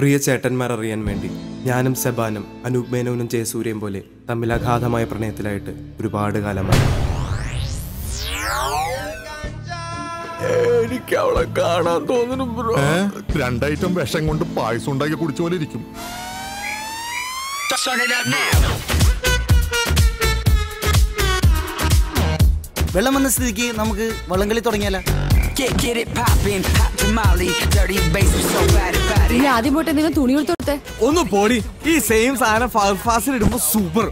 പ്രിയ ചേട്ടന്മാർ അറിയാൻ വേണ്ടി ഞാനും സെബാനും അനൂപ് മേനോനും ജയസൂര്യയും പോലെ തമ്മിൽ അഗാധമായ പ്രണയത്തിലായിട്ട് ഒരുപാട് കാലമായി. എനിക്ക് അവളെ കാണാൻ തോന്നുന്നു ബ്രോ. 2 ഐറ്റം വിഷം കൊണ്ട് പായസം ഉണ്ടാക്കി കുടിച്ച പോലെ ഇരിക്കും. വെള്ളം വന്ന സ്ഥിതിക്ക് നമുക്ക് വള്ളംകളി തുടങ്ങിയാലോ? ആദ്യം പോട്ടെ നിങ്ങൾ തുണി കൊടുത്തോട്ടെ. ഒന്ന് പോടി. ഈ സെയിം സാധനം ഫാസിൽ ഇടുമ്പോ സൂപ്പർ,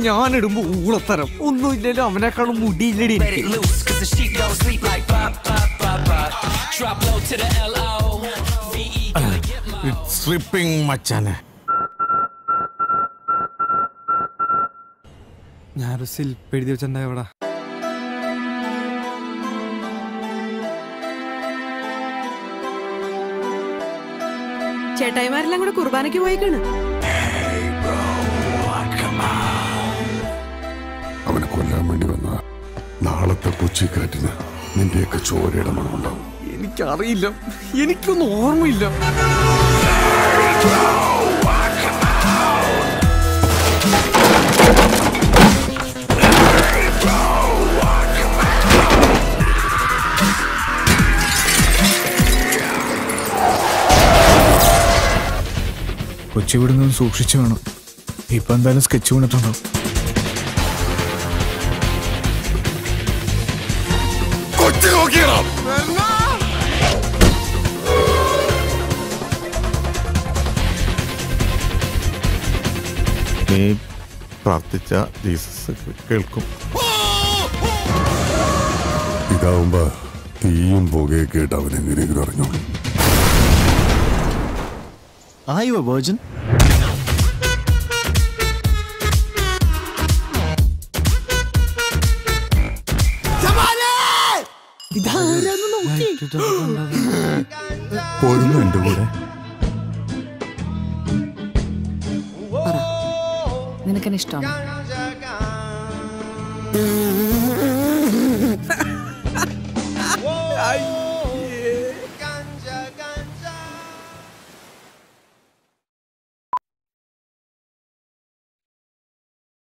ഞാൻ ഇടുമ്പോ ഊളത്തരം. ഒന്നും ഇല്ലല്ലോ, അവനെക്കാളും മുടിയില്ലടി. ഞാനൊരു ശില്പം എഴുതി വെച്ചിട്ടുണ്ടായി എവിടെ? ചേട്ടായിമാരെല്ലാം കൂടെ കുർബാനയ്ക്ക് പോയേക്കാണ്. അവനെ കൊല്ലാൻ വേണ്ടി വന്ന നാളത്തെ കൊച്ചിക്കാറ്റിന് നിന്റെയൊക്കെ ചോരയുടെ മണമുണ്ടാവും. എനിക്കറിയില്ല, എനിക്കൊന്നും ഓർമ്മയില്ല. കൊച്ചി വിടുന്നത് സൂക്ഷിച്ചു വേണം. ഇപ്പൊ എന്തായാലും സ്കെച്ച് വീണിട്ടുണ്ടോ? നീ പ്രാർത്ഥിച്ച ജീസസ് കേൾക്കും. ഇതാവുമ്പോ തീയും പുകയൊക്കെ ആയിട്ട് അവനെങ്ങനെയെങ്കിലും അറിഞ്ഞോളൂ. Are you a virgin? പോരുന്നു എന്റെ കൂടെ. നിനക്കെന്നെ ഇഷ്ടമാണ്. അയ്യോ